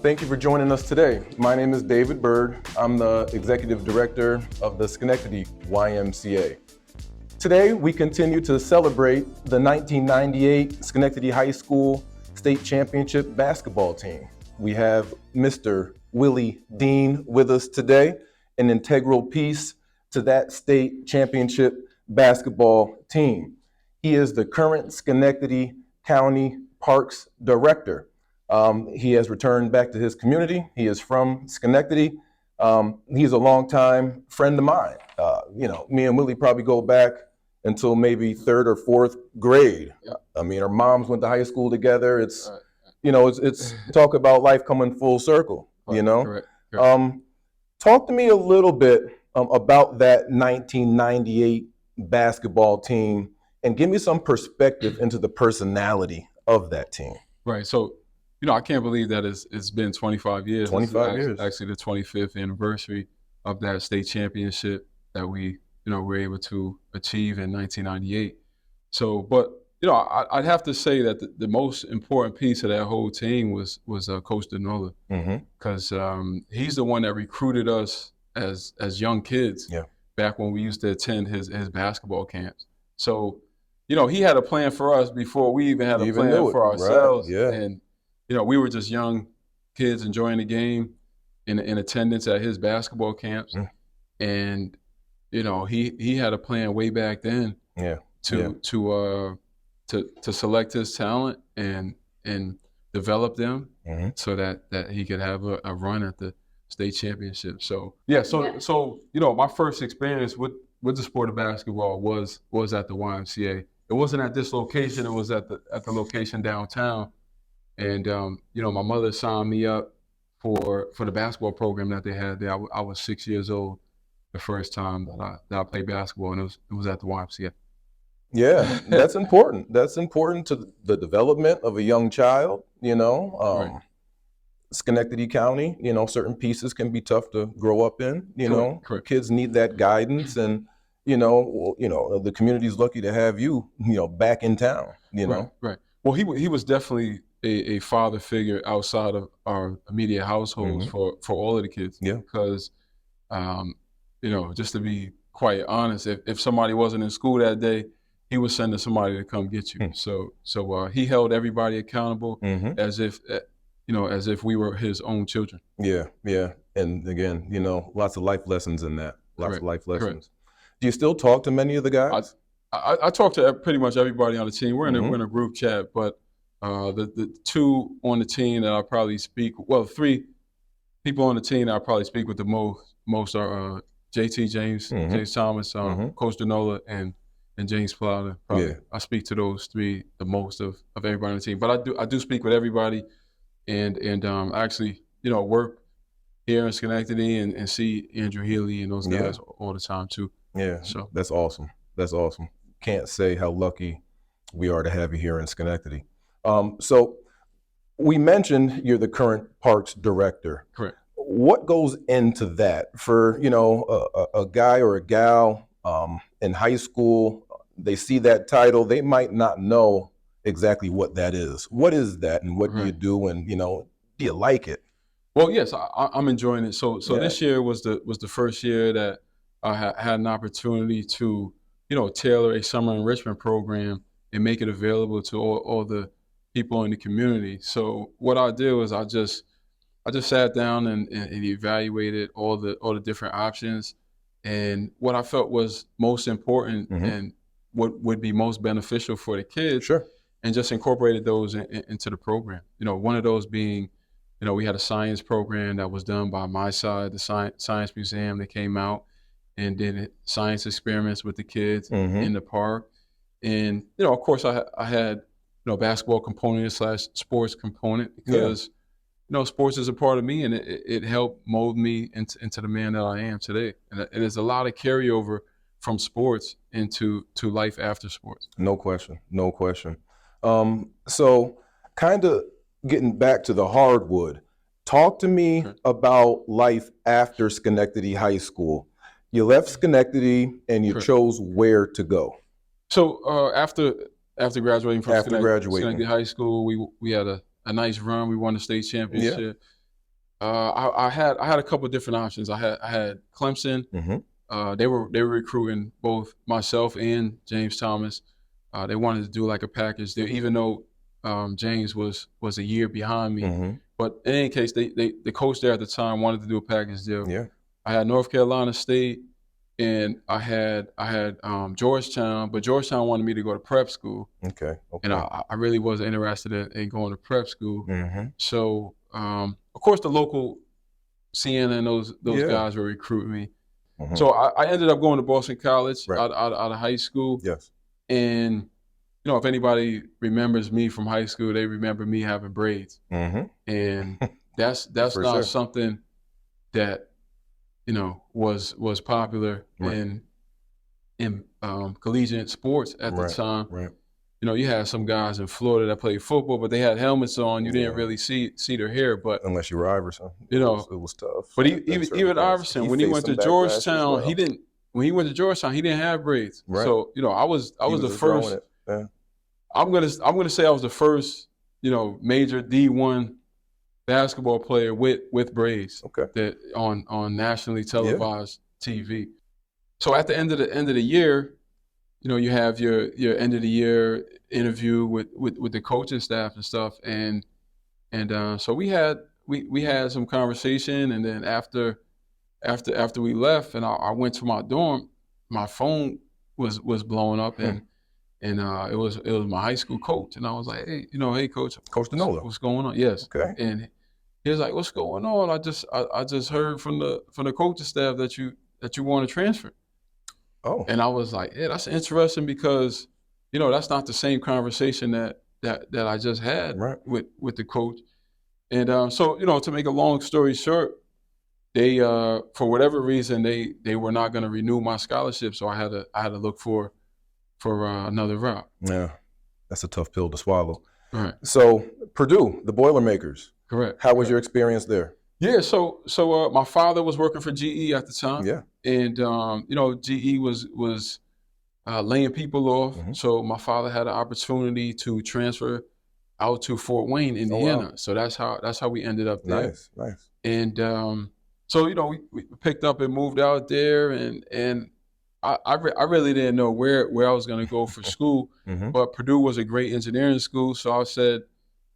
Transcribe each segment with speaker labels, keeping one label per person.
Speaker 1: Thank you for joining us today. My name is David Bird. I'm the Executive Director of the Schenectady YMCA. Today, we continue to celebrate the 1998 Schenectady High School State Championship basketball team. We have Mr. Willie Deane with us today, an integral piece to that state championship basketball team. He is the current Schenectady County Parks Director. He has returned back to his community. He is from Schenectady. He's a longtime friend of mine. Me and Willie probably go back until maybe third or fourth grade.
Speaker 2: Yep.
Speaker 1: I mean, our moms went to high school together. It's talk about life coming full circle.
Speaker 2: Correct.
Speaker 1: Talk to me a little bit about that 1998 basketball team and give me some perspective into the personality of that team.
Speaker 2: Right. So, I can't believe that it's been 25 years.
Speaker 1: 25 years.
Speaker 2: Actually, the 25th anniversary of that state championship that we, were able to achieve in 1998. So, but, I'd have to say that the most important piece of that whole team was Coach Denola, because he's the one that recruited us as young kids back when we used to attend his basketball camps. So, he had a plan for us before we even had a plan for ourselves.
Speaker 1: Right. Yeah.
Speaker 2: And, we were just young kids enjoying the game in attendance at his basketball camps. And, he had a plan way back then to select his talent and develop them so that he could have a run at the state championship. So my first experience with the sport of basketball was at the YMCA. It wasn't at this location, it was at the location downtown. And my mother signed me up for the basketball program that they had there. I was 6 years old the first time that I played basketball, and it was at the YMCA.
Speaker 1: Yeah, that's important. That's important to the development of a young child.
Speaker 2: Right.
Speaker 1: Schenectady County, certain pieces can be tough to grow up in.
Speaker 2: Correct.
Speaker 1: Kids need that guidance, and the community's lucky to have you, back in town.
Speaker 2: Right. Well, he was definitely a father figure outside of our immediate households for all of the kids.
Speaker 1: Yeah.
Speaker 2: Because, just to be quite honest, if somebody wasn't in school that day, he was sending somebody to come get you. So he held everybody accountable as if we were his own children.
Speaker 1: Yeah. And again, lots of life lessons in that. Lots of life lessons.
Speaker 2: Correct.
Speaker 1: Do you still talk to many of the guys?
Speaker 2: I talk to pretty much everybody on the team. We're in a group chat, but the two on the team that I probably speak, three people on the team that I probably speak with the most are JT James Thomas, Coach Denola, and James Plowder. I speak to those three the most of everybody on the team. But I do speak with everybody, and actually work here in Schenectady and see Andrew Healy and those guys all the time too.
Speaker 1: Yeah,
Speaker 2: so
Speaker 1: that's awesome. That's awesome. Can't say how lucky we are to have you here in Schenectady. So we mentioned you're the current Parks Director.
Speaker 2: Correct.
Speaker 1: What goes into that for a guy or a gal in high school? They see that title, they might not know exactly what that is. What is that, and what do you do, and do you like it?
Speaker 2: Well, yes, I'm enjoying it. So this year was the first year that I had an opportunity to tailor a summer enrichment program and make it available to all the people in the community. So what I did was I just sat down and evaluated all the different options, and what I felt was most important and what would be most beneficial for the kids.
Speaker 1: Sure.
Speaker 2: And just incorporated those into the program. One of those being, we had a science program that was done by my side, the Science Museum. They came out and did science experiments with the kids in the park. And, of course, I had, basketball component / sports component because, sports is a part of me, and it helped mold me into the man that I am today. And there's a lot of carryover from sports into life after sports.
Speaker 1: No question. So kind of getting back to the hardwood, talk to me about life after Schenectady High School. You left Schenectady and you chose where to go.
Speaker 2: So after graduating from Schenectady High School, we had a nice run. We won the state championship. I had a couple of different options. I had Clemson. They were recruiting both myself and James Thomas. They wanted to do like a package there, even though James was a year behind me. But in any case, the coach there at the time wanted to do a package deal.
Speaker 1: Yeah.
Speaker 2: I had North Carolina State, and I had Georgetown, but Georgetown wanted me to go to prep school.
Speaker 1: Okay.
Speaker 2: And I really wasn't interested in going to prep school. So of course the local CNN, those guys were recruiting me. So I ended up going to Boston College out of high school.
Speaker 1: Yes.
Speaker 2: And you know, if anybody remembers me from high school, they remember me having braids. And that's not something that, you know, was popular in collegiate sports at the time. You know, you had some guys in Florida that played football, but they had helmets on. You didn't really see their hair, but
Speaker 1: unless you were Iverson,
Speaker 2: you know,
Speaker 1: it was tough.
Speaker 2: But even Iverson, when he went to Georgetown, he didn't. When he went to Georgetown, he didn't have braids. So you know, I was the first. I'm gonna say I was the first, you know, major D1 basketball player with braids. That on nationally televised TV. So at the end of the year, you know, you have your end of the year interview with the coaching staff and stuff, and so we had some conversation, and then after we left, and I went to my dorm, my phone was blowing up, and it was my high school coach, and I was like, hey, Coach
Speaker 1: DeNola,
Speaker 2: what's going on? Yes. And he was like, what's going on? I just heard from the coaching staff that you want to transfer. Oh. And I was like, yeah, that's interesting, because, you know, that's not the same conversation that I just had with the coach. And so, you know, to make a long story short, they for whatever reason they were not going to renew my scholarship, so I had to look for another route. Yeah,
Speaker 1: that's a tough pill to swallow.
Speaker 2: Right.
Speaker 1: So Purdue, the Boilermakers.
Speaker 2: Correct.
Speaker 1: How was your experience there?
Speaker 2: Yeah, so my father was working for GE at the time.
Speaker 1: Yeah.
Speaker 2: And you know, GE was laying people off. So my father had an opportunity to transfer out to Fort Wayne, Indiana. Oh, wow. So that's how we ended up there.
Speaker 1: Nice.
Speaker 2: And so, you know, we picked up and moved out there, and I really didn't know where I was going to go for school, but Purdue was a great engineering school. So I said,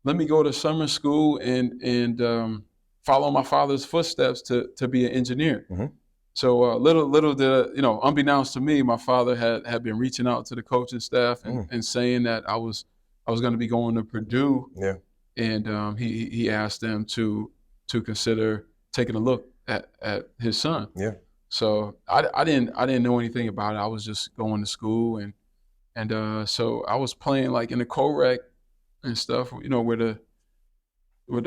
Speaker 2: let me go to summer school and follow my father's footsteps to be an engineer. So little did, you know, unbeknownst to me, my father had been reaching out to the coaching staff and saying that I was going to be going to Purdue.
Speaker 1: Yeah.
Speaker 2: And he asked them to consider taking a look at his son.
Speaker 1: Yeah.
Speaker 2: So I didn't know anything about it. I was just going to school, and so I was playing like in the co-rec and stuff, you know, with the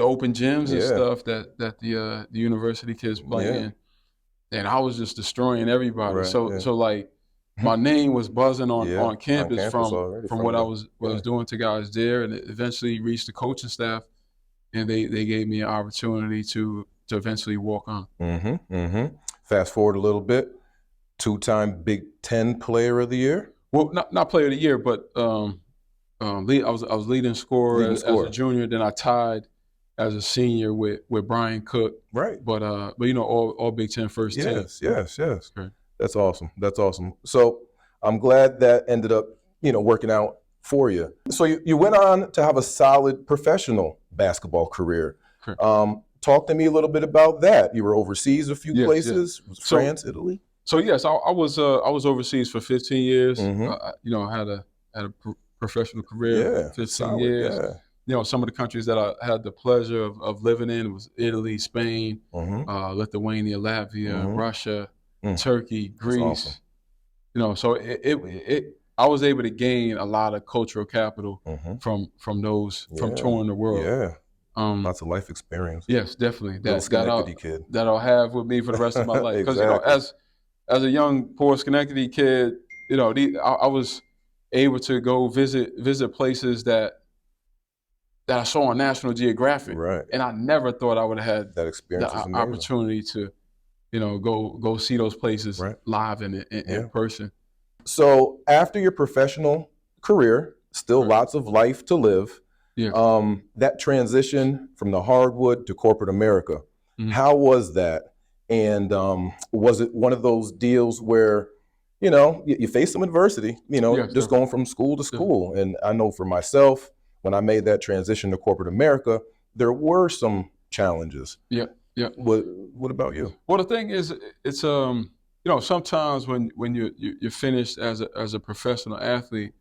Speaker 2: open gyms and stuff that the university kids play in. And I was just destroying everybody.
Speaker 1: Right,
Speaker 2: so like my name was buzzing on campus from what I was doing to guys there, and it eventually reached the coaching staff, and they gave me an opportunity to eventually walk on.
Speaker 1: Fast forward a little bit, 2-time Big Ten Player of the Year.
Speaker 2: Well, not Player of the Year, but I was leading scorer as a junior. Then I tied as a senior with Brian Cook.
Speaker 1: Right.
Speaker 2: But you know, all Big Ten first team.
Speaker 1: Yes.
Speaker 2: Okay.
Speaker 1: That's awesome. So I'm glad that ended up, you know, working out for you. So you went on to have a solid professional basketball career. Talk to me a little bit about that. You were overseas a few places, France, Italy.
Speaker 2: So yes, I was overseas for 15 years. You know, I had a professional career for 15 years. Yeah. You know, some of the countries that I had the pleasure of living in was Italy, Spain, Lithuania, Latvia, Russia, Turkey, Greece.
Speaker 1: Awesome.
Speaker 2: You know, so I was able to gain a lot of cultural capital from touring the world.
Speaker 1: Yeah. Lots of life experience.
Speaker 2: Yes, definitely.
Speaker 1: Kid.
Speaker 2: That I'll have with me for the rest of my life. Because you know, as a young poor Schenectady kid, you know, I was able to go visit places that I saw on National Geographic.
Speaker 1: Right.
Speaker 2: And I never thought I would have had
Speaker 1: that experience,
Speaker 2: the opportunity to, you know, go see those places live in person.
Speaker 1: So after your professional career, still lots of life to live.
Speaker 2: Yeah.
Speaker 1: That transition from the hardwood to corporate America, How was that? And was it one of those deals where, you face some adversity, just going from school to school? And I know for myself, when I made that transition to corporate America, there were some challenges.
Speaker 2: Yeah.
Speaker 1: What about you?
Speaker 2: Well, the thing is, it's sometimes when you're finished as a professional athlete,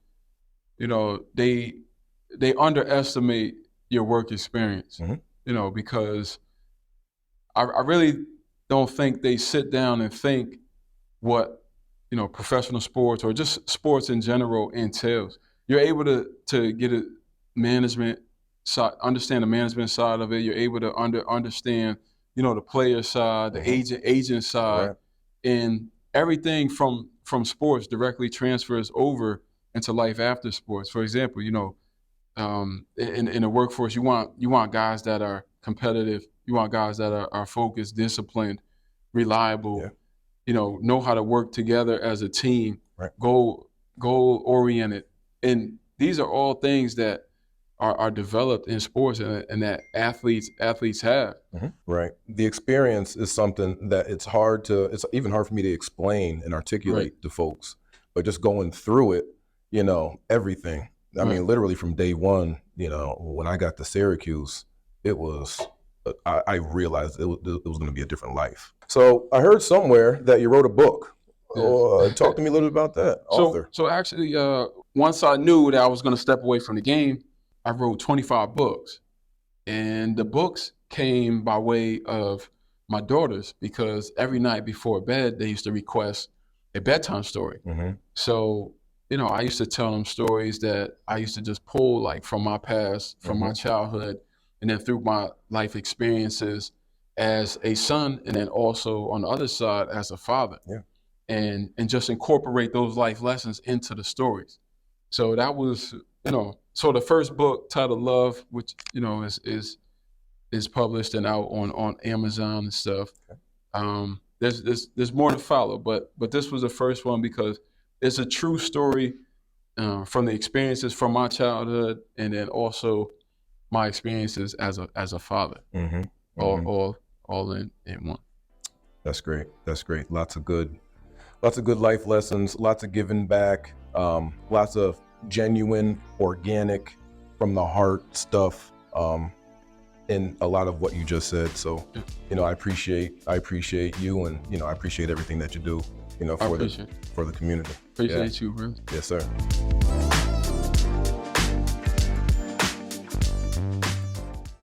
Speaker 2: they underestimate your work experience. Because I really don't think they sit down and think what professional sports or just sports in general entails. You're able to get a management side, understand the management side of it. You're able to understand the player side, the agent side,
Speaker 1: Right.
Speaker 2: and everything from sports directly transfers over into life after sports. For example, in the workforce, you want guys that are competitive. You want guys that are focused, disciplined, reliable. Know how to work together as a team.
Speaker 1: Right.
Speaker 2: Goal oriented, and these are all things that are developed in sports and that athletes have.
Speaker 1: Right. The experience is something that it's even hard for me to explain and articulate to folks. But just going through it, everything. I mean, literally from day one, when I got to Syracuse, it was, I realized it was going to be a different life. So I heard somewhere that you wrote a book. Talk to me a little bit about that, author.
Speaker 2: So actually, once I knew that I was going to step away from the game, I wrote 25 books. And the books came by way of my daughters, because every night before bed, they used to request a bedtime story. So, I used to tell them stories that I used to just pull like from my past, from my childhood, and then through my life experiences as a son, and then also on the other side as a father. And just incorporate those life lessons into the stories. So that was, so the first book, titled Love, which, is published and out on Amazon and stuff. There's more to follow, but this was the first one because it's a true story from the experiences from my childhood, and then also my experiences as a father. All in one.
Speaker 1: That's great. Lots of good life lessons, lots of giving back, lots of genuine, organic, from the heart stuff in a lot of what you just said. So, I appreciate you, and I appreciate everything that you do, for the community.
Speaker 2: Appreciate you, bro.
Speaker 1: Yes, sir.